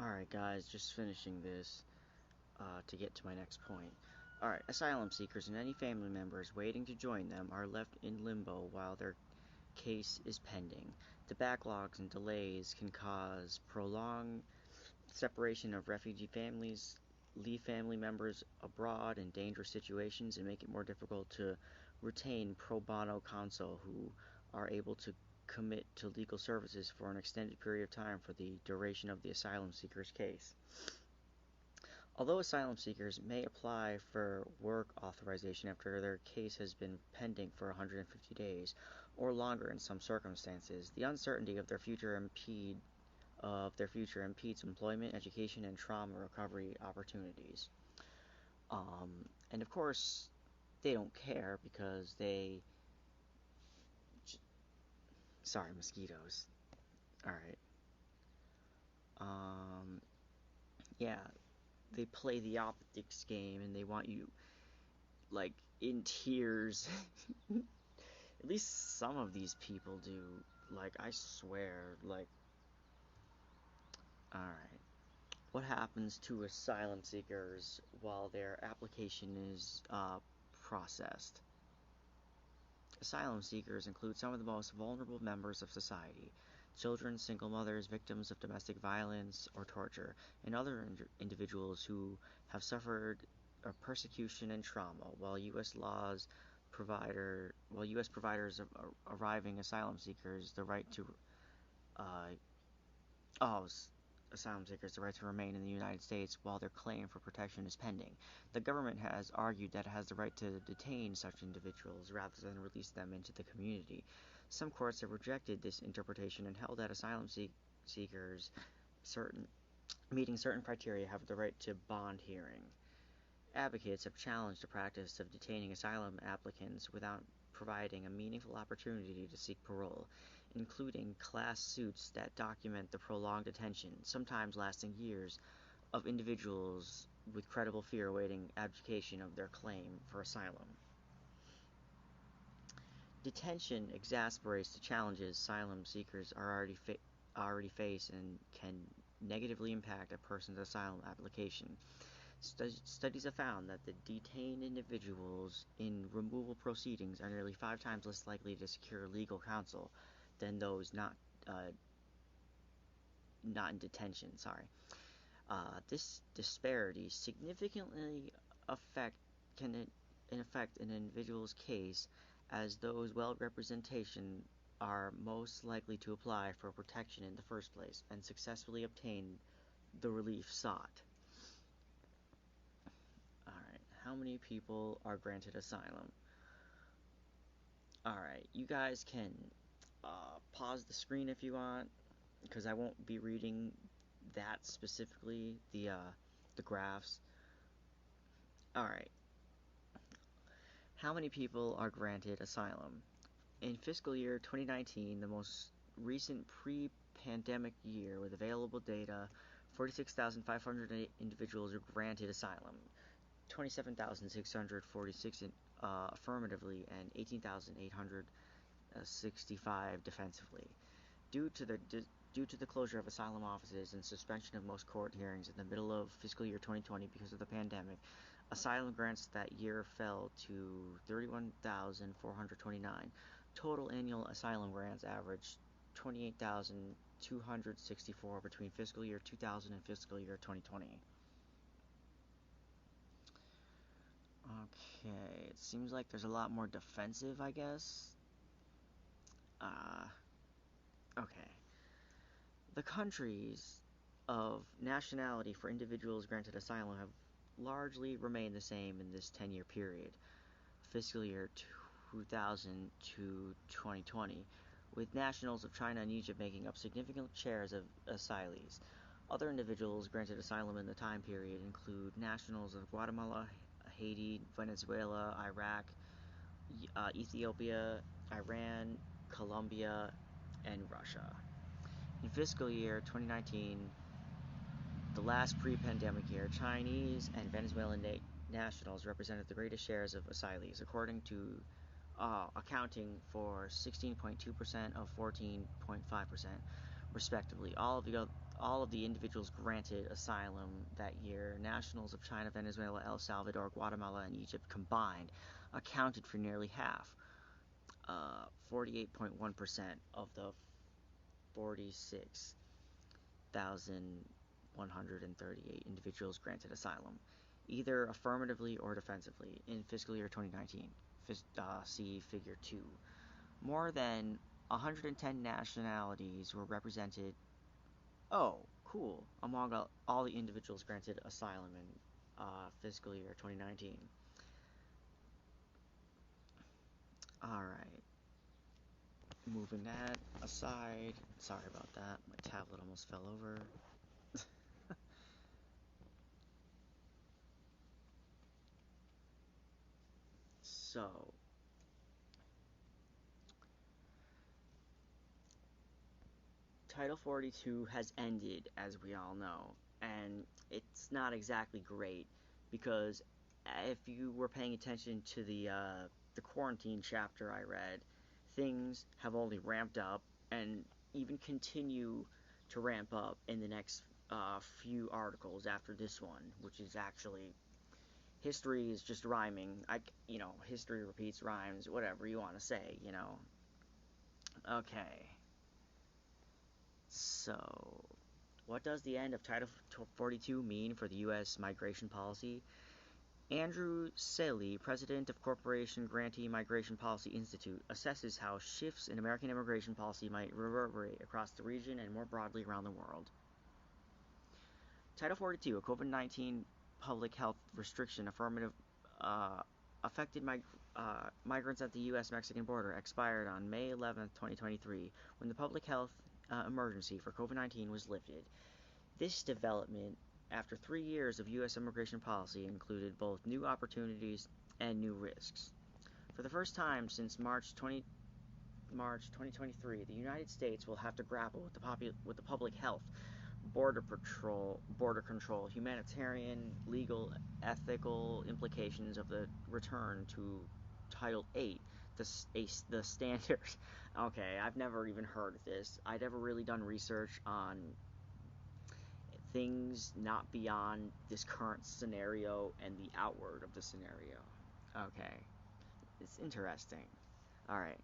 Alright, guys, just finishing this to get to my next point. Alright, asylum seekers and any family members waiting to join them are left in limbo while their case is pending. The backlogs and delays can cause prolonged separation of refugee families, leave family members abroad in dangerous situations, and make it more difficult to retain pro bono counsel who are able to commit to legal services for an extended period of time for the duration of the asylum seeker's case. Although asylum seekers may apply for work authorization after their case has been pending for 150 days or longer in some circumstances, the uncertainty of their future impedes employment, education, and trauma recovery opportunities. And of course, they don't care because sorry, mosquitoes. All right. Um, yeah, they play the optics game and they want you like in tears. At least some of these people do. Like, I swear, like, alright. What happens to asylum seekers while their application is processed? Asylum seekers include some of the most vulnerable members of society: children, single mothers, victims of domestic violence or torture, and other individuals who have suffered persecution and trauma. While U.S. providers of arriving asylum seekers the right to uh, oh, asylum seekers the right to remain in the United States while their claim for protection is pending. The government has argued that it has the right to detain such individuals rather than release them into the community. Some courts have rejected this interpretation and held that asylum seekers certain meeting certain criteria have the right to bond hearing. Advocates have challenged the practice of detaining asylum applicants without providing a meaningful opportunity to seek parole, including class suits that document the prolonged detention, sometimes lasting years, of individuals with credible fear awaiting adjudication of their claim for asylum. Detention exacerbates the challenges asylum seekers already face and can negatively impact a person's asylum application. Studies have found that the detained individuals in removal proceedings are nearly 5 times less likely to secure legal counsel than those not in detention. Sorry. This disparity significantly affect can affect an individual's case, as those well representation are most likely to apply for protection in the first place and successfully obtain the relief sought. Alright, how many people are granted asylum? Alright, you guys can pause the screen if you want, because I won't be reading that specifically, the graphs. Alright, how many people are granted asylum? In fiscal year 2019, the most recent pre-pandemic year with available data, 46,500 individuals are granted asylum, 27,646 affirmatively, and 18,865 defensively. Due to the closure of asylum offices and suspension of most court hearings in the middle of fiscal year 2020 because of the pandemic, asylum grants that year fell to 31,429. Total annual asylum grants averaged 28,264 between fiscal year 2000 and fiscal year 2020. Okay, it seems like there's a lot more defensive, I guess. Okay. The countries of nationality for individuals granted asylum have largely remained the same in this 10-year period, fiscal year 2000 to 2020, with nationals of China and Egypt making up significant shares of asylees. Other individuals granted asylum in the time period include nationals of Guatemala, Haiti, Venezuela, Iraq, Ethiopia, Iran, Colombia, and Russia. In fiscal year 2019, the last pre-pandemic year, Chinese and Venezuelan nationals represented the greatest shares of asylees, according to accounting for 16.2% of 14.5%, respectively. All all of the individuals granted asylum that year, nationals of China, Venezuela, El Salvador, Guatemala, and Egypt combined accounted for nearly half, 48.1% of the 46,138 individuals granted asylum, either affirmatively or defensively, in fiscal year 2019. See Figure 2. More than 110 nationalities were represented. Oh, cool. Among all the individuals granted asylum in fiscal year 2019. Alright. Moving that aside. Sorry about that. My tablet almost fell over. So, Title 42 has ended, as we all know, and it's not exactly great because if you were paying attention to the quarantine chapter I read, things have only ramped up and even continue to ramp up in the next few articles after this one, which is actually history is just rhyming. History repeats rhymes, whatever you want to say, Okay. So, what does the end of Title 42 mean for the U.S. migration policy? Andrew Saley, president of Corporation Grantee Migration Policy Institute, assesses how shifts in American immigration policy might reverberate across the region and more broadly around the world. Title 42, a COVID-19 public health restriction affected migrants at the U.S.-Mexican border, expired on May 11, 2023, when the public health emergency for COVID-19 was lifted. This development, after 3 years of U.S. immigration policy, included both new opportunities and new risks. For the first time since March 2023, the United States will have to grapple with the public health, border control, humanitarian, legal, ethical implications of the return to Title 8, the standard. Okay, I've never even heard of this. I'd never really done research on things not beyond this current scenario and the outward of the scenario. Okay, it's interesting. Alright,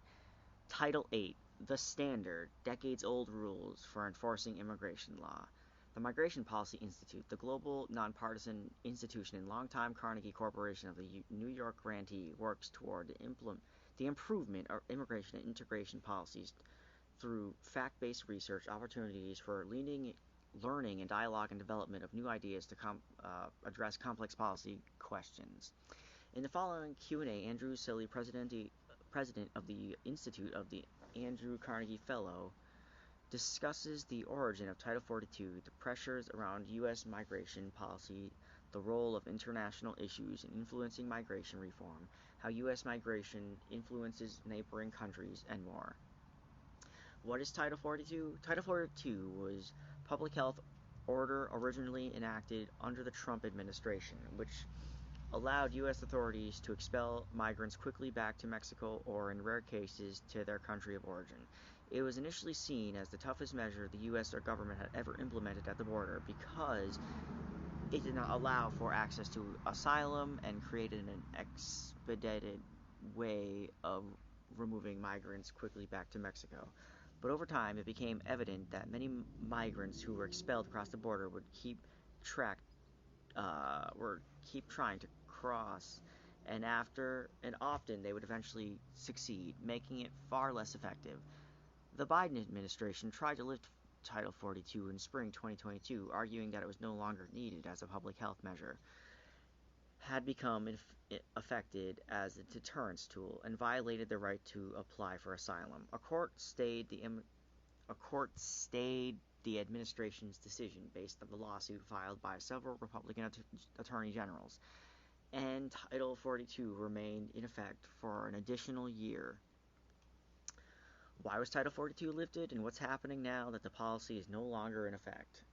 Title 8, the standard, decades-old rules for enforcing immigration law. The Migration Policy Institute, the global nonpartisan institution and longtime Carnegie Corporation of the New York grantee, works toward the improvement of immigration and integration policies through fact-based research, opportunities for learning and dialogue and development of new ideas to address complex policy questions. In the following Q&A, Andrew Saley, president of the Institute of the Andrew Carnegie Fellow, discusses the origin of Title 42, the pressures around U.S. migration policy, the role of international issues in influencing migration reform, how U.S. migration influences neighboring countries, and more. What is Title 42? Title 42 was public health order originally enacted under the Trump administration, which allowed U.S. authorities to expel migrants quickly back to Mexico or, in rare cases, to their country of origin. It was initially seen as the toughest measure the U.S. government had ever implemented at the border because it did not allow for access to asylum and created an expedited way of removing migrants quickly back to Mexico. But over time, it became evident that many migrants who were expelled across the border would keep trying to cross, and often they would eventually succeed, making it far less effective. The Biden administration tried to lift Title 42 in spring 2022, arguing that it was no longer needed as a public health measure, had become affected as a deterrence tool, and violated the right to apply for asylum. A court stayed the administration's decision based on the lawsuit filed by several Republican attorney generals, and Title 42 remained in effect for an additional year. Why was Title 42 lifted, and what's happening now that the policy is no longer in effect?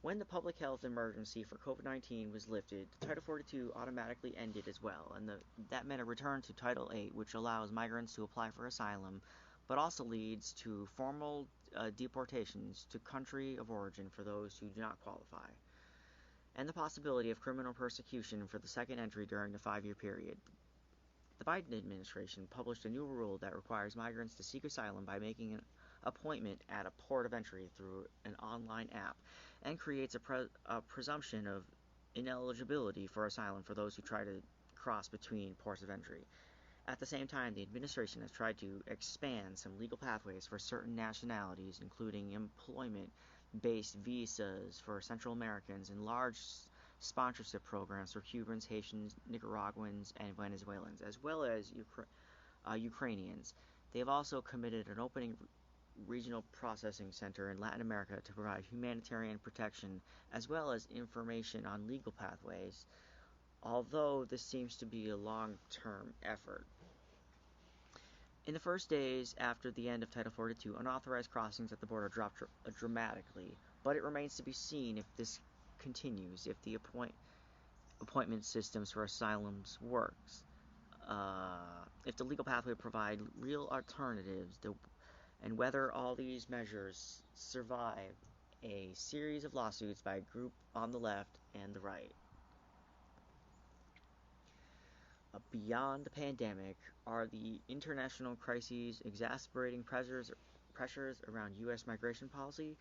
When the public health emergency for COVID-19 was lifted, Title 42 automatically ended as well, and that meant a return to Title 8, which allows migrants to apply for asylum, but also leads to formal deportations to country of origin for those who do not qualify, and the possibility of criminal persecution for the second entry during the 5-year period. The Biden administration published a new rule that requires migrants to seek asylum by making an appointment at a port of entry through an online app, and creates a presumption of ineligibility for asylum for those who try to cross between ports of entry. At the same time, the administration has tried to expand some legal pathways for certain nationalities, including employment-based visas for Central Americans and large sponsorship programs for Cubans, Haitians, Nicaraguans, and Venezuelans, as well as Ukrainians. They have also committed an opening regional processing center in Latin America to provide humanitarian protection as well as information on legal pathways, although this seems to be a long-term effort. In the first days after the end of Title 42, unauthorized crossings at the border dropped dramatically, but it remains to be seen if this continues, if the appointment systems for asylums works, if the legal pathway provide real alternatives, and whether all these measures survive a series of lawsuits by a group on the left and the right. Beyond the pandemic, are the international crises exacerbating pressures around U.S. migration policy?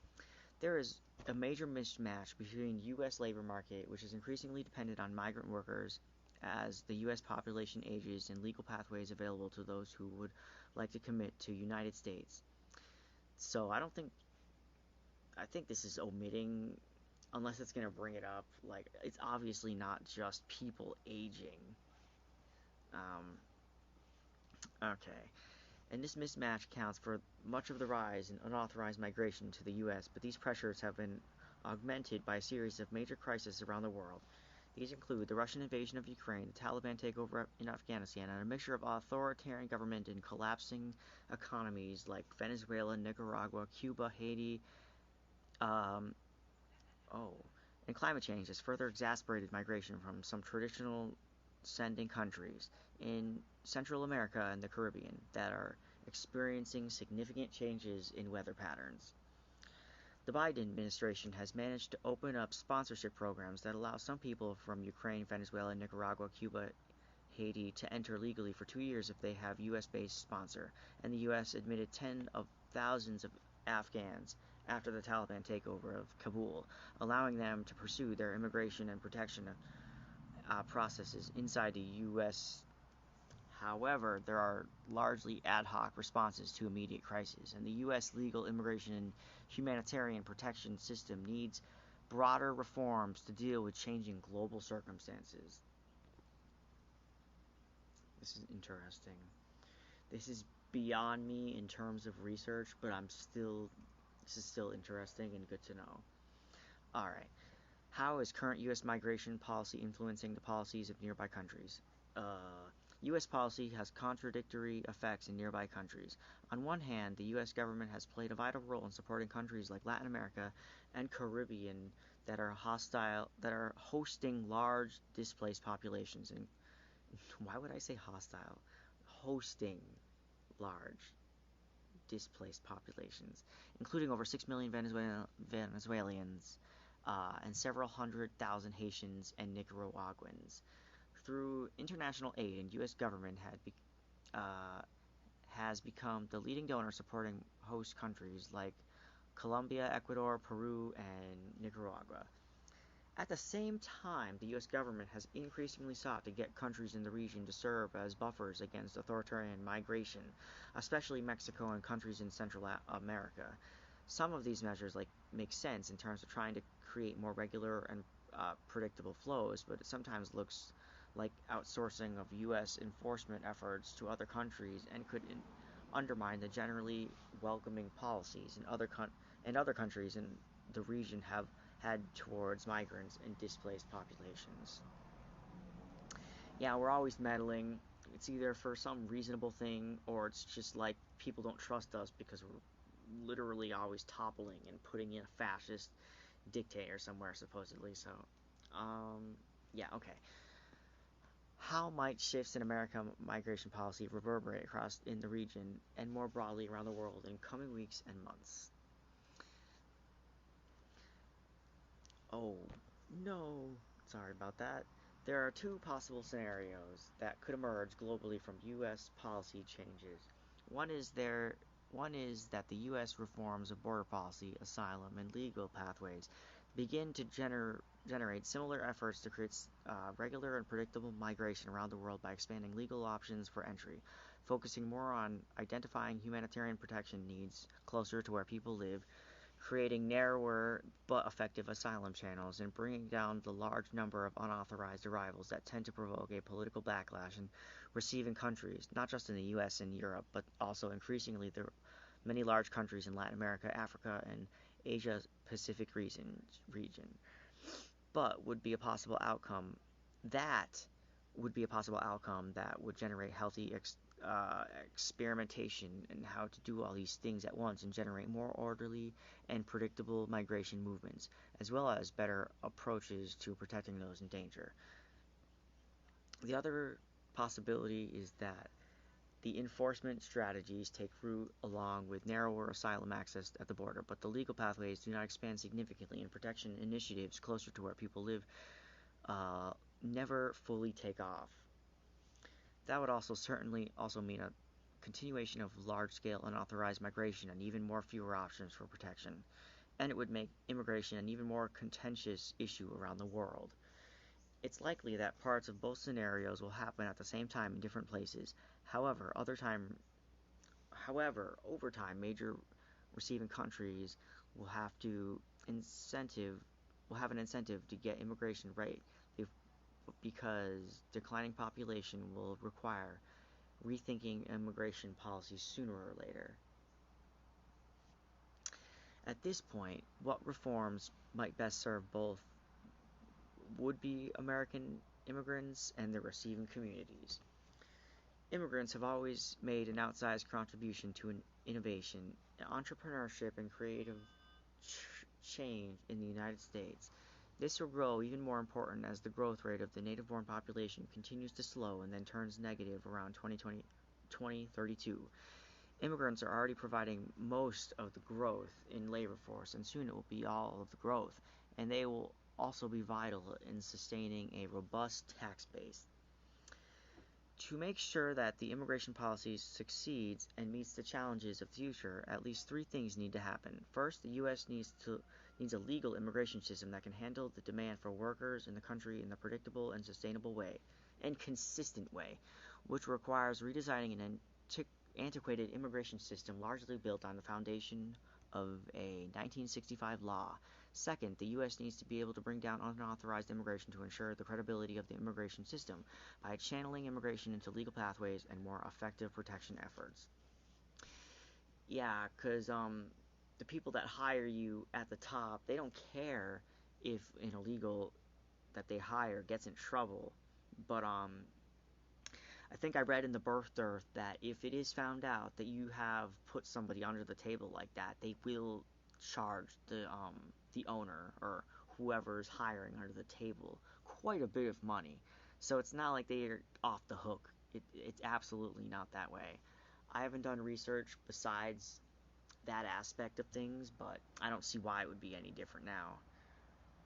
There is a major mismatch between the U.S. labor market, which is increasingly dependent on migrant workers as the U.S. population ages, and legal pathways available to those who would like to commit to United States. So I think this is omitting, unless it's going to bring it up, like, it's obviously not just people aging. Okay. And this mismatch accounts for much of the rise in unauthorized migration to the U.S., but these pressures have been augmented by a series of major crises around the world. These include the Russian invasion of Ukraine, the Taliban takeover in Afghanistan, and a mixture of authoritarian government and collapsing economies like Venezuela, Nicaragua, Cuba, Haiti, and climate change has further exacerbated migration from some traditional sending countries in Central America and the Caribbean that are experiencing significant changes in weather patterns. The Biden administration has managed to open up sponsorship programs that allow some people from Ukraine, Venezuela, Nicaragua, Cuba, Haiti to enter legally for 2 years if they have U.S.-based sponsor, and the U.S. admitted tens of thousands of Afghans after the Taliban takeover of Kabul, allowing them to pursue their immigration and protection processes inside the U.S. However, there are largely ad hoc responses to immediate crises, and the U.S. legal immigration and humanitarian protection system needs broader reforms to deal with changing global circumstances. This is interesting. This is beyond me in terms of research, but this is still interesting and good to know. Alright. How is current U.S. migration policy influencing the policies of nearby countries? U.S. policy has contradictory effects in nearby countries. On one hand, the U.S. government has played a vital role in supporting countries like Latin America and Caribbean that are hosting large displaced populations. And why would I say hostile? Hosting large displaced populations, including over 6 million Venezuelans and several 100,000 Haitians and Nicaraguans. Through international aid, and U.S. government has become the leading donor supporting host countries like Colombia, Ecuador, Peru, and Nicaragua. At the same time, the U.S. government has increasingly sought to get countries in the region to serve as buffers against authoritarian migration, especially Mexico and countries in Central America. Some of these measures make sense in terms of trying to create more regular and predictable flows, but it sometimes looks like outsourcing of U.S. enforcement efforts to other countries and could undermine the generally welcoming policies other countries in the region have had towards migrants and displaced populations. Yeah, we're always meddling. It's either for some reasonable thing, or it's just like people don't trust us because we're literally always toppling and putting in a fascist dictator somewhere, supposedly. So, yeah, okay. How might shifts in American migration policy reverberate across in the region and more broadly around the world in coming weeks and months? Oh, no. Sorry about that. There are two possible scenarios that could emerge globally from U.S. policy changes. One is there One is that the U.S. reforms of border policy, asylum, and legal pathways begin to generate similar efforts to create regular and predictable migration around the world by expanding legal options for entry, focusing more on identifying humanitarian protection needs closer to where people live, creating narrower but effective asylum channels, and bringing down the large number of unauthorized arrivals that tend to provoke a political backlash in receiving countries, not just in the US and Europe, but also increasingly the many large countries in Latin America, Africa, and Asia Pacific region. But would be a possible outcome that would generate healthy experimentation in how to do all these things at once and generate more orderly and predictable migration movements, as well as better approaches to protecting those in danger. The other possibility is that the enforcement strategies take root along with narrower asylum access at the border, but the legal pathways do not expand significantly, and protection initiatives closer to where people live never fully take off. That would certainly also mean a continuation of large-scale unauthorized migration and even fewer options for protection, and it would make immigration an even more contentious issue around the world. It's likely that parts of both scenarios will happen at the same time in different places. However, over time, major receiving countries will have an incentive to get immigration right, because declining population will require rethinking immigration policies sooner or later. At this point, what reforms might best serve both would-be American immigrants and their receiving communities? Immigrants have always made an outsized contribution to innovation, entrepreneurship, and creative change in the United States. This will grow even more important as the growth rate of the native-born population continues to slow and then turns negative around 2032. Immigrants are already providing most of the growth in labor force, and soon it will be all of the growth, and they will also be vital in sustaining a robust tax base. To make sure that the immigration policy succeeds and meets the challenges of the future, at least three things need to happen. First, the U.S. needs a legal immigration system that can handle the demand for workers in the country in a predictable and sustainable way, and consistent way, which requires redesigning an antiquated immigration system largely built on the foundation of a 1965 law. Second, the U.S. needs to be able to bring down unauthorized immigration to ensure the credibility of the immigration system by channeling immigration into legal pathways and more effective protection efforts. Yeah, because the people that hire you at the top, they don't care if an illegal that they hire gets in trouble. But I think I read in the birth dearth that if it is found out that you have put somebody under the table like that, they will charge the owner or whoever's hiring under the table quite a bit of money. So it's not like they're off the hook. It's absolutely not that way. I haven't done research besides that aspect of things, but I don't see why it would be any different now.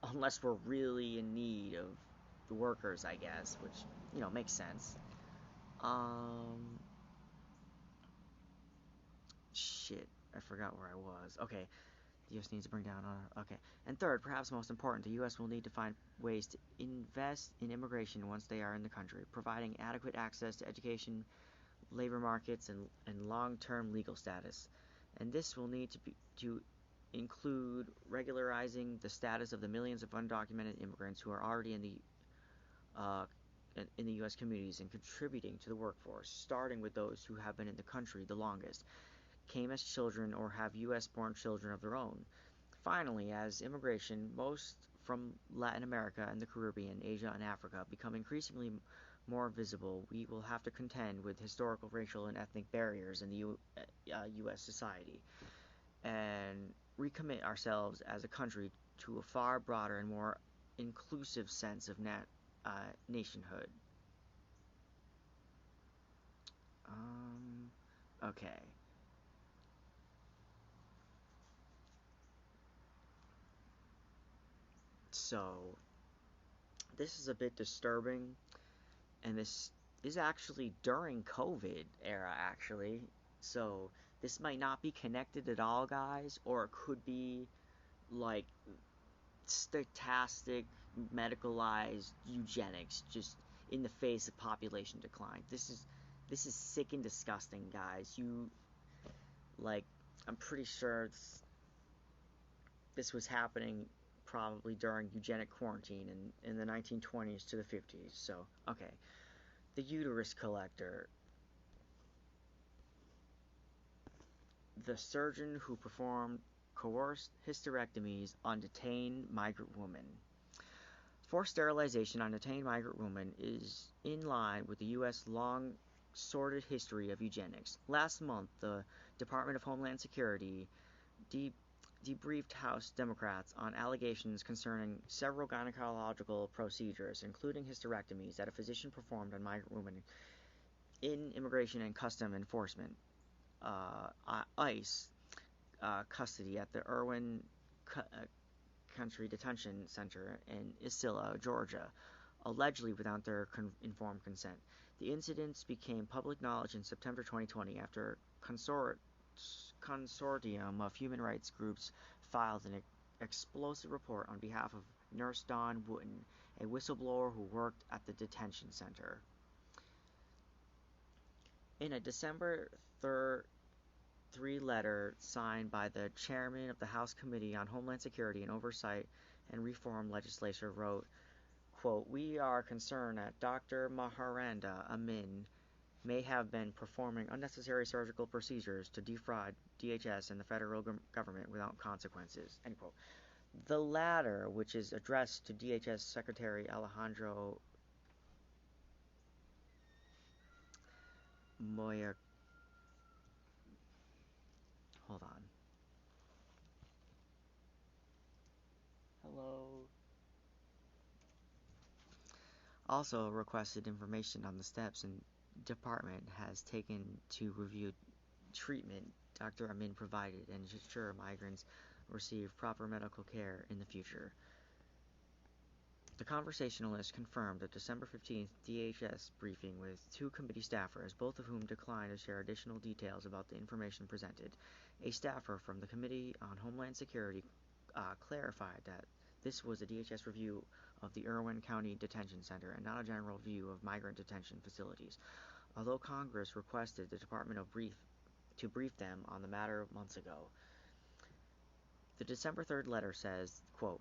Unless we're really in need of the workers, I guess, which, makes sense. Shit, I forgot where I was. Okay, the U.S. needs to bring down okay. And third, perhaps most important, the U.S. will need to find ways to invest in immigration once they are in the country, providing adequate access to education, labor markets, and long-term legal status. And this will need to include regularizing the status of the millions of undocumented immigrants who are already in the U.S. communities and contributing to the workforce, starting with those who have been in the country the longest, came as children, or have U.S.-born children of their own. Finally, as immigration, most from Latin America and the Caribbean, Asia, and Africa, become increasingly more visible, we will have to contend with historical, racial, and ethnic barriers in the U.S. society, and recommit ourselves as a country to a far broader and more inclusive sense of nationhood. Okay. So this is a bit disturbing, and this is actually during COVID era, actually. So this might not be connected at all, guys, or it could be like stochastic medicalized eugenics just in the face of population decline. This is sick and disgusting, guys. You like I'm pretty sure this was happening probably during eugenic quarantine in the 1920s to the 50s. So, okay. The uterus collector. The surgeon who performed coerced hysterectomies on detained migrant women. Forced sterilization on detained migrant women is in line with the U.S. long sordid history of eugenics. Last month, the Department of Homeland Security debriefed House Democrats on allegations concerning several gynecological procedures, including hysterectomies, that a physician performed on migrant women in Immigration and Custom Enforcement ICE custody at the Irwin Country Detention Center in Isilla, Georgia, allegedly without their informed consent. The incidents became public knowledge in September 2020 after consortium of human rights groups filed an explosive report on behalf of Nurse Dawn Wooten, a whistleblower who worked at the detention center. In a December 3 letter signed by the chairman of the House Committee on Homeland Security and Oversight and Reform legislature wrote, quote, "We are concerned that Dr. Maharanda Amin may have been performing unnecessary surgical procedures to defraud DHS and the federal government without consequences." End quote. The latter, which is addressed to DHS Secretary Alejandro Moya. Hold on. Hello. Also requested information on the steps the department has taken to review treatment Dr. Amin provided and ensure migrants receive proper medical care in the future. The conversationalist confirmed a December 15th DHS briefing with two committee staffers, both of whom declined to share additional details about the information presented. A staffer from the Committee on Homeland Security clarified that this was a DHS review of the Irwin County Detention Center and not a general view of migrant detention facilities. Although Congress requested the department to brief them on the matter months ago. The December 3rd letter says, quote,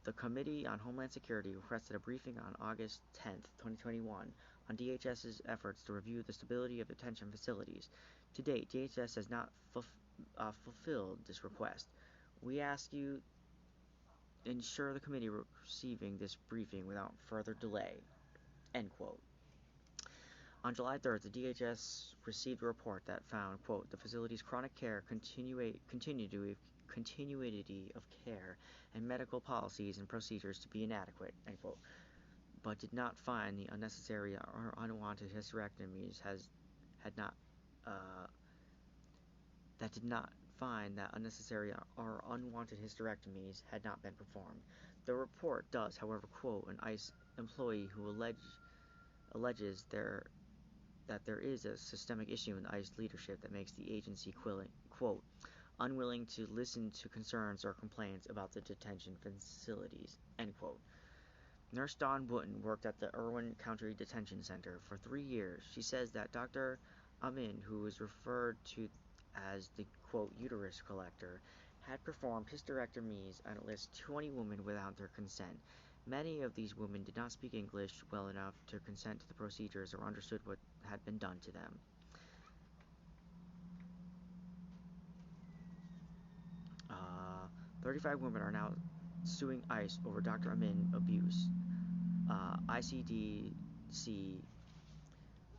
"The Committee on Homeland Security requested a briefing on August 10th, 2021 on DHS's efforts to review the stability of detention facilities. To date, DHS has not fulfilled this request. We ask you ensure the committee receiving this briefing without further delay." End quote. On July 3rd, the DHS received a report that found, quote, "the facility's chronic care continuity of care and medical policies and procedures to be inadequate," end quote, but did not find the unnecessary or unwanted hysterectomies that did not find that unnecessary or unwanted hysterectomies had not been performed. The report does, however, quote an ICE employee who alleges that there is a systemic issue in the ICE leadership that makes the agency, quote, "unwilling to listen to concerns or complaints about the detention facilities," end quote. Nurse Dawn Wooten worked at the Irwin County Detention Center for 3 years. She says that Dr. Amin, who is referred to as the, quote, "uterus collector," had performed hysterectomies on at least 20 women without their consent. Many of these women did not speak English well enough to consent to the procedures or understood what had been done to them. 35 women are now suing ICE over Dr. Amin abuse. ICDC,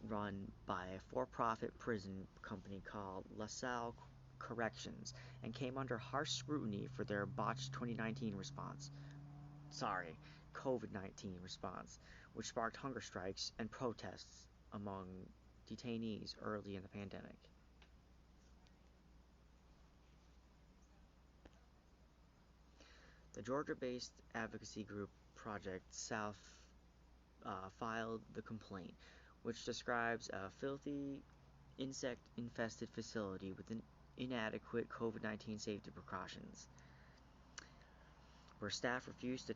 run by a for-profit prison company called LaSalle Corrections, and came under harsh scrutiny for their botched COVID-19 response, which sparked hunger strikes and protests among detainees early in the pandemic. The Georgia-based advocacy group Project South filed the complaint, which describes a filthy, insect-infested facility with inadequate COVID-19 safety precautions, where staff refused to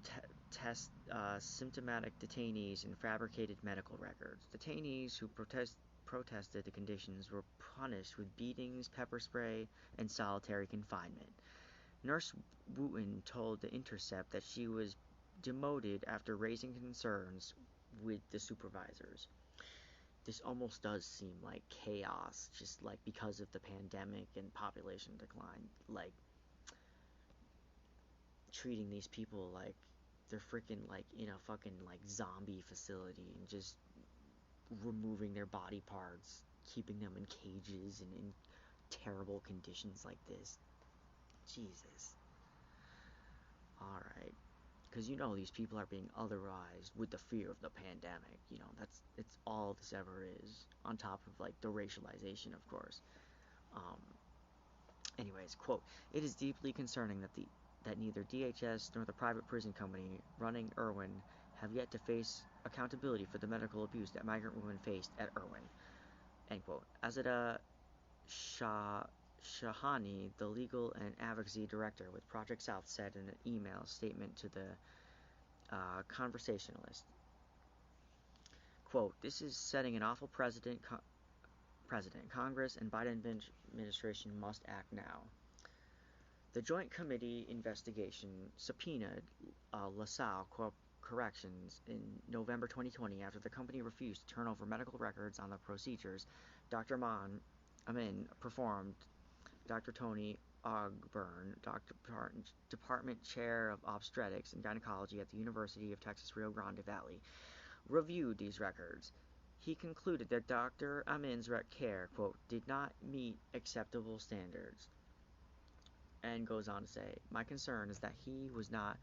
test symptomatic detainees and fabricated medical records. Detainees who protested the conditions were punished with beatings, pepper spray, and solitary confinement. Nurse Wooten told The Intercept that she was demoted after raising concerns with the supervisors. This almost does seem like chaos, just like because of the pandemic and population decline. Like, treating these people like they're freaking like in a fucking like zombie facility and just removing their body parts, keeping them in cages and in terrible conditions like this. Jesus. Alright. Because these people are being otherized with the fear of the pandemic. It's all this ever is. On top of like the racialization, of course. Anyways, quote, "It is deeply concerning that neither DHS nor the private prison company running Irwin have yet to face accountability for the medical abuse that migrant women faced at Irwin." End quote. Azada Shahani, the legal and advocacy director with Project South, said in an email statement to the Conversationalist, quote, "This is setting an awful precedent. Congress and Biden administration must act now." The Joint Committee investigation subpoenaed LaSalle Corrections in November 2020 after the company refused to turn over medical records on the procedures Dr. Amin performed. Dr. Tony Ogburn, Department Chair of Obstetrics and Gynecology at the University of Texas Rio Grande Valley, reviewed these records. He concluded that Dr. Amin's care, quote, "did not meet acceptable standards," and goes on to say, "My concern is that he was not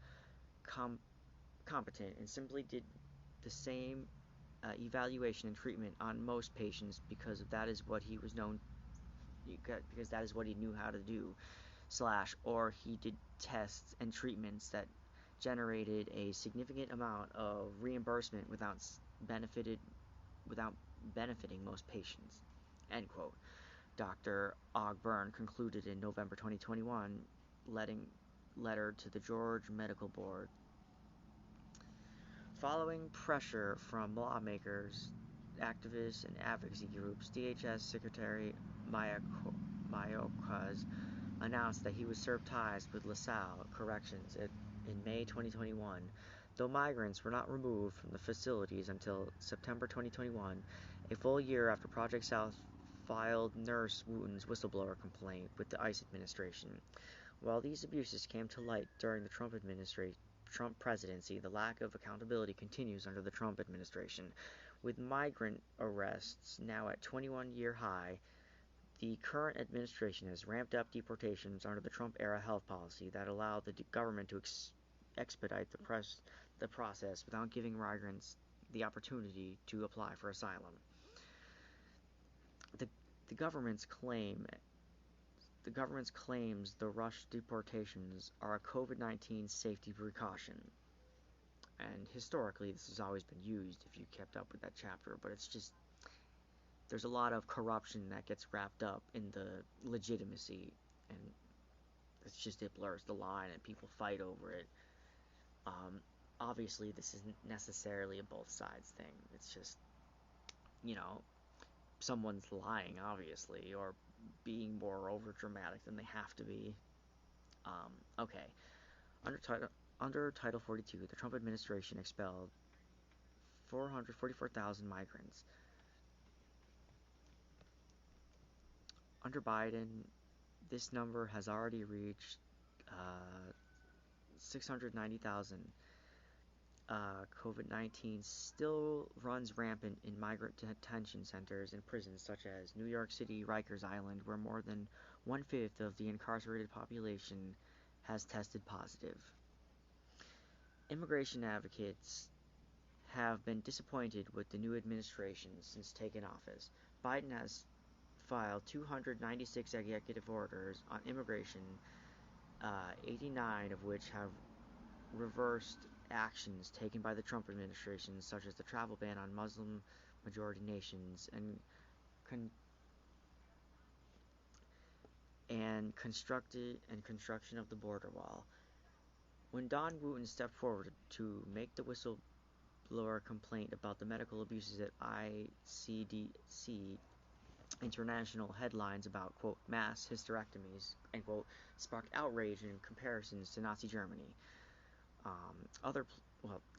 competent and simply did the same evaluation and treatment on most patients because that is what he was known, because that is what he knew how to do, or he did tests and treatments that generated a significant amount of reimbursement without benefiting most patients," end quote. Dr. Ogburn concluded in November 2021 letter to the Georgia Medical Board. Following pressure from lawmakers, activists, and advocacy groups, DHS Secretary Mayorkas announced that he would serve ties with LaSalle Corrections in May 2021. Though migrants were not removed from the facilities until September 2021, a full year after Project South filed Nurse Wooten's whistleblower complaint with the ICE administration. While these abuses came to light during the Trump presidency, the lack of accountability continues under the Trump administration. With migrant arrests now at 21-year high, the current administration has ramped up deportations under the Trump-era health policy that allowed the government to expedite the process without giving migrants the opportunity to apply for asylum. The government's claims the rush deportations are a COVID-19 safety precaution. And historically, this has always been used if you kept up with that chapter, but it's just, there's a lot of corruption that gets wrapped up in the legitimacy, and it blurs the line and people fight over it. Obviously, this isn't necessarily a both sides thing. It's just, someone's lying, obviously, or being more over dramatic than they have to be. Okay. Under Title 42, the Trump administration expelled 444,000 migrants. Under Biden, this number has already reached 690,000. COVID-19 still runs rampant in migrant detention centers and prisons such as New York City, Rikers Island, where more than 1/5 of the incarcerated population has tested positive. Immigration advocates have been disappointed with the new administration since taking office. Biden has filed 296 executive orders on immigration, 89 of which have reversed actions taken by the Trump administration, such as the travel ban on Muslim-majority nations con- and construction of the border wall. When Don Wooten stepped forward to make the whistleblower complaint about the medical abuses at ICDC, international headlines about, quote, mass hysterectomies, end quote, sparked outrage and comparisons to Nazi Germany. Well,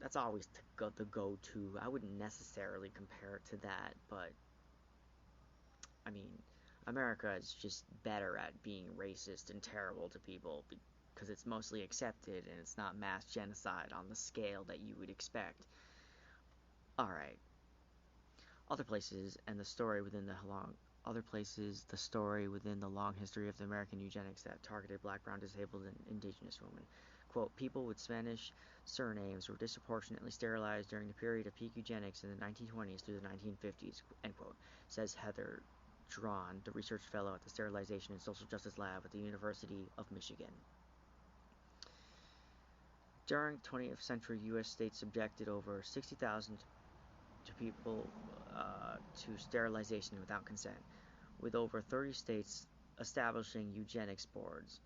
that's always the go-to. I wouldn't necessarily compare it to that, but, I mean, America is just better at being racist and terrible to people because it's mostly accepted and it's not mass genocide on the scale that you would expect. Alright. The story within the long history of the American eugenics that targeted black, brown, disabled, and indigenous women. Quote, people with Spanish surnames were disproportionately sterilized during the period of peak eugenics in the 1920s through the 1950s, end quote, says Heather Drawn, the research fellow at the Sterilization and Social Justice Lab at the University of Michigan. During 20th century, U.S. states subjected over 60,000 people to sterilization without consent, with over 30 states establishing eugenics boards.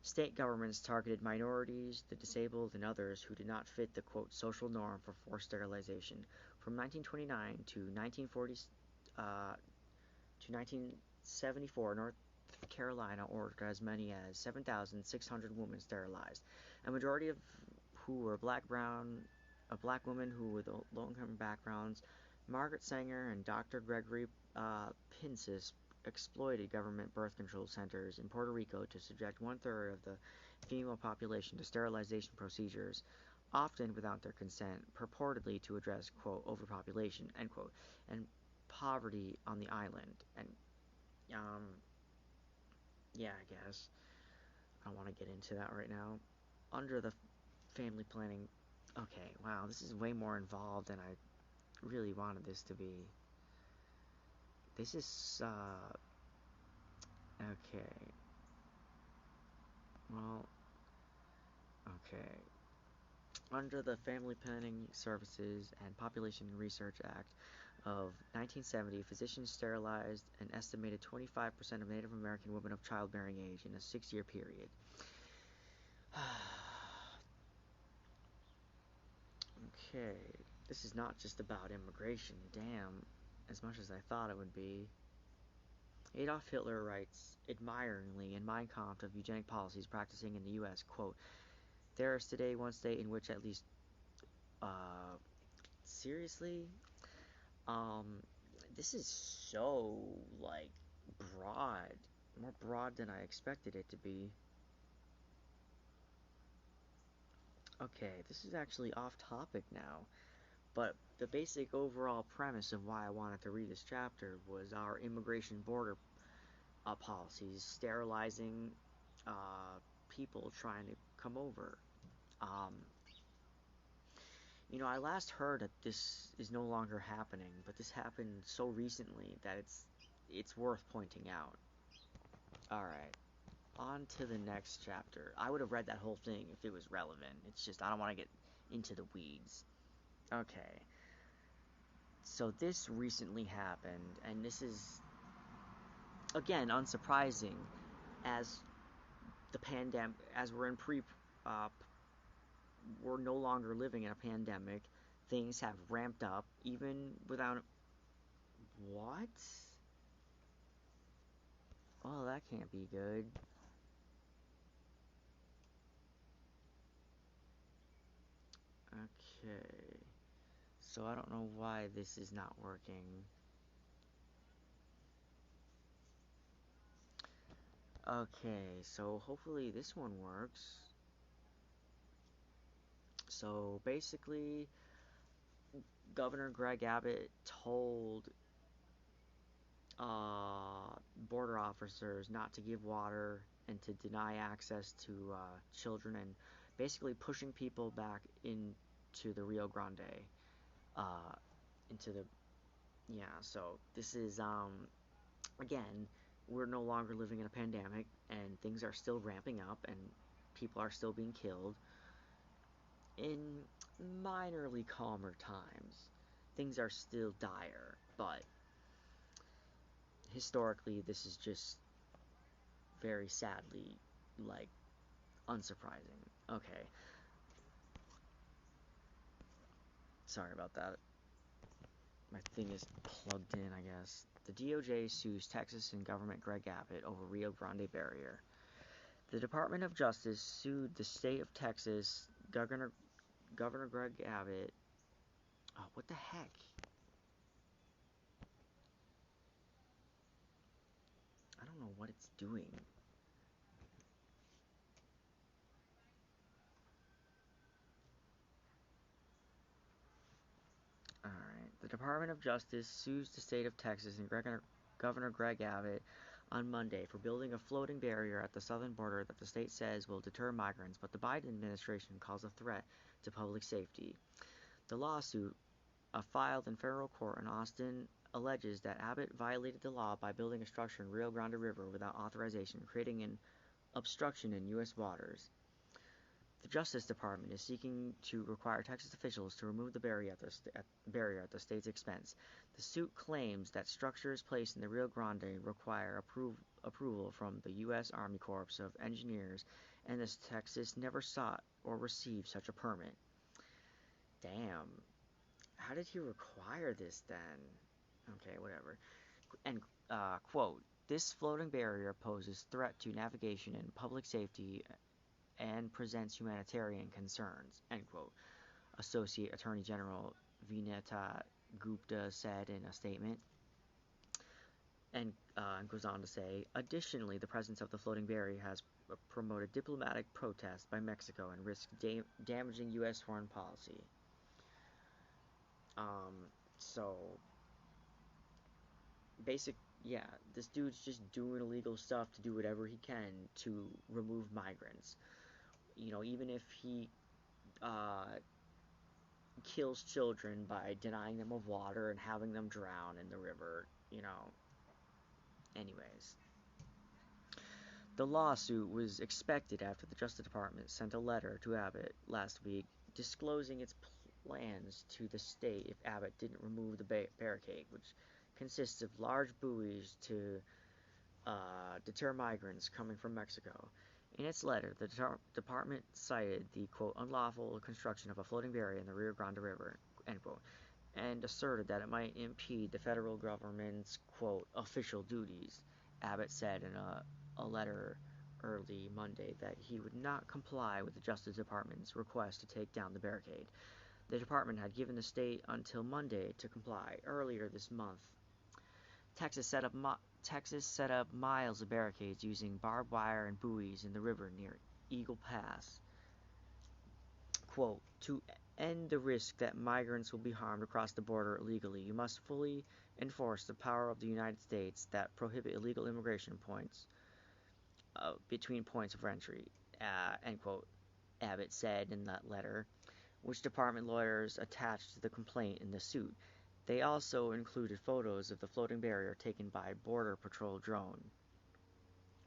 State governments targeted minorities, the disabled, and others who did not fit the, quote, social norm for forced sterilization. From 1929 to 1974, North Carolina ordered as many as 7,600 women sterilized, a majority of who were black women who with low-income backgrounds. Margaret Sanger and Dr. Gregory Pincus exploited government birth control centers in Puerto Rico to subject one-third of the female population to sterilization procedures, often without their consent, purportedly to address, quote, overpopulation, end quote, and poverty on the island. And, yeah, I guess. I don't want to get into that right now. Under the family planning... Okay, wow, this is way more involved than I really wanted this to be. This is, okay. Well, okay. Under the Family Planning Services and Population Research Act of 1970, physicians sterilized an estimated 25% of Native American women of childbearing age in a 6-year period. Okay, this is not just about immigration, damn, as much as I thought it would be. Adolf Hitler writes admiringly in Mein Kampf of eugenic policies practicing in the U.S., quote, there is today one state in which at least, seriously? This is so, like, broad. More broad than I expected it to be. Okay, this is actually off topic now. But the basic overall premise of why I wanted to read this chapter was our immigration border policies sterilizing people trying to come over. I last heard that this is no longer happening, but this happened so recently that it's worth pointing out. Alright, on to the next chapter. I would have read that whole thing if it was relevant. It's just I don't want to get into the weeds. Okay. So this recently happened, and this is, again, unsurprising, as the pandemic, as we're in we're no longer living in a pandemic. Things have ramped up, even without. What? Oh, that can't be good. Okay. So I don't know why this is not working. Okay, so hopefully this one works. So basically, Governor Gregg Abbott told border officers not to give water and to deny access to children, and basically pushing people back into the Rio Grande, into the, yeah, so this is, again, we're no longer living in a pandemic, and things are still ramping up, and people are still being killed. in minorly calmer times. Things are still dire, but historically, this is just very sadly, like, unsurprising. Okay, sorry about that. My thing is plugged in, I guess. The DOJ sues Texas and government Greg Abbott over Rio Grande barrier. The Department of Justice sued the state of Texas Governor Greg Abbott. Oh, what the heck? I don't know what it's doing. Alright. The Department of Justice sues the state of Texas and Governor Greg Abbott on Monday for building a floating barrier at the southern border that the state says will deter migrants, but the Biden administration calls a threat to public safety. The lawsuit, filed in federal court in Austin, alleges that Abbott violated the law by building a structure in Rio Grande River without authorization, creating an obstruction in U.S. waters. The Justice Department is seeking to require Texas officials to remove the barrier at the state's expense. The suit claims that structures placed in the Rio Grande require approval from the U.S. Army Corps of Engineers, and that Texas never sought or received such a permit. Damn. How did he require this then? Okay, whatever. And, quote, this floating barrier poses threat to navigation and public safety and presents humanitarian concerns, end quote. Associate Attorney General Vinita Gupta said in a statement, and goes on to say, additionally, the presence of the floating barrier has promoted diplomatic protest by Mexico and risks damaging U.S. foreign policy. So, yeah, this dude's just doing illegal stuff to do whatever he can to remove migrants. Even if he kills children by denying them of water and having them drown in the river. Anyways. The lawsuit was expected after the Justice Department sent a letter to Abbott last week disclosing its plans to the state if Abbott didn't remove the barricade, which consists of large buoys to deter migrants coming from Mexico. In its letter, the department cited the, quote, unlawful construction of a floating barrier in the Rio Grande River, end quote, and asserted that it might impede the federal government's, quote, official duties. Abbott said in a letter early Monday that he would not comply with the Justice Department's request to take down the barricade. The department had given the state until Monday to comply. Earlier this month, Texas set up miles of barricades using barbed wire and buoys in the river near Eagle Pass. Quote, to end the risk that migrants will be harmed across the border illegally, you must fully enforce the power of the United States that prohibit illegal immigration points between points of entry, end quote, Abbott said in that letter, which department lawyers attached to the complaint in the suit. They also included photos of the floating barrier taken by a Border Patrol drone.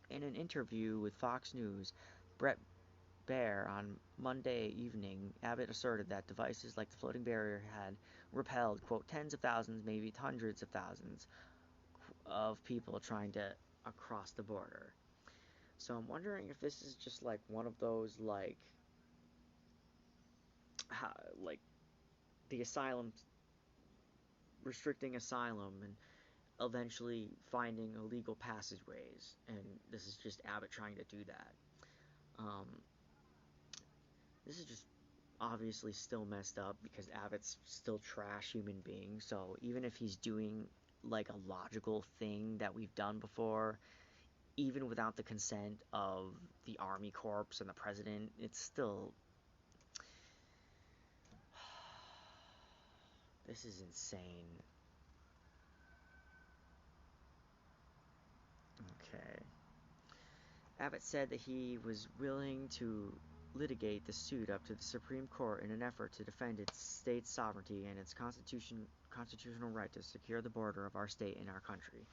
In an interview with Fox News, Brett Baer on Monday evening, Abbott asserted that devices like the floating barrier had repelled, quote, tens of thousands, maybe hundreds of thousands of people trying to cross the border. So I'm wondering if this is just like one of those like the asylum, restricting asylum and eventually finding illegal passageways, and this is just Abbott trying to do that. Um, this is just obviously still messed up because Abbott's still trash human being, so even if he's doing like a logical thing that we've done before, even without the consent of the Army Corps and the President, it's still... This is insane. Okay. Abbott said that he was willing to litigate the suit up to the Supreme Court in an effort to defend its state's sovereignty and its constitutional right to secure the border of our state and our country.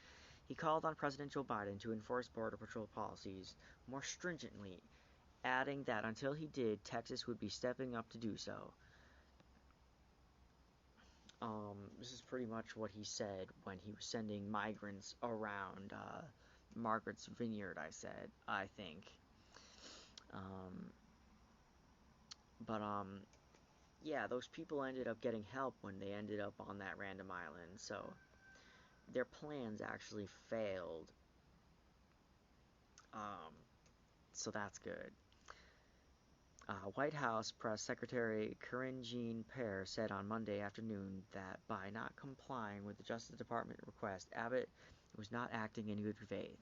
He called on President Joe Biden to enforce Border Patrol policies more stringently adding that until he did, Texas would be stepping up to do so. This is pretty much what he said when he was sending migrants around Margaret's Vineyard, I think. Um, but yeah, those people ended up getting help when they ended up on that random island, so their plans actually failed. Um, so that's good. White House Press Secretary Karine Jean-Pierre said on Monday afternoon that by not complying with the Justice Department request, Abbott was not acting in good faith.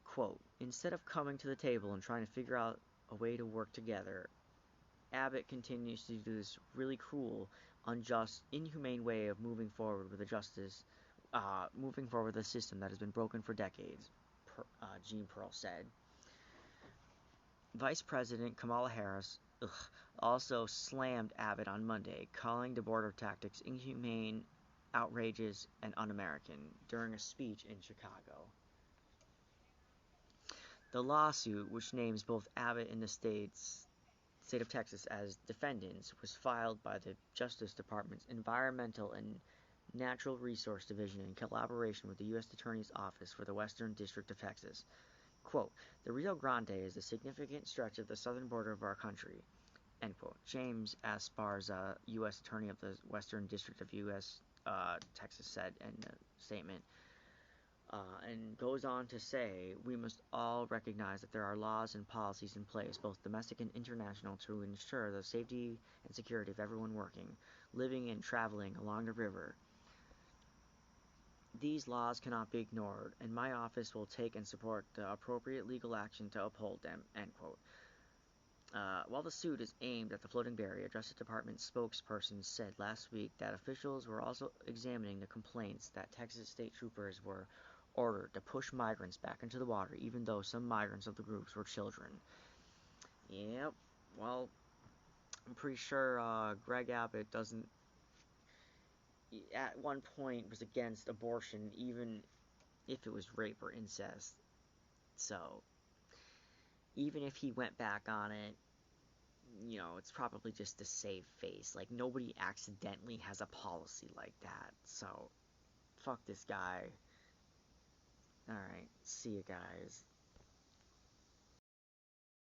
Quote, instead of coming to the table and trying to figure out a way to work together, Abbott continues to do this really cruel, unjust, inhumane way of moving forward with a system that has been broken for decades, Jean-Pierre said. Vice President Kamala Harris also slammed Abbott on Monday, calling the border tactics inhumane, outrageous, and un-American during a speech in Chicago. The lawsuit, which names both Abbott and the state of Texas as defendants, was filed by the Justice Department's Environmental and Natural Resource Division in collaboration with the U.S. Attorney's Office for the Western District of Texas. Quote, the Rio Grande is a significant stretch of the southern border of our country, end quote. James Esparza, U.S. Attorney of the Western District of U.S. Texas, said in a statement, and goes on to say, we must all recognize that there are laws and policies in place, both domestic and international, to ensure the safety and security of everyone working, living, and traveling along the river. These laws cannot be ignored, and my office will take and support the appropriate legal action to uphold them, end quote. While the suit is aimed at the floating barrier, Justice Department spokesperson said last week that officials were also examining the complaints that Texas state troopers were ordered to push migrants back into the water, even though some migrants of the groups were children. Yep, well, I'm pretty sure Gregg Abbott doesn't at one point was against abortion, even if it was rape or incest. So, even if he went back on it, it's probably just to save face. Like, nobody accidentally has a policy like that. So, fuck this guy. Alright, see you guys.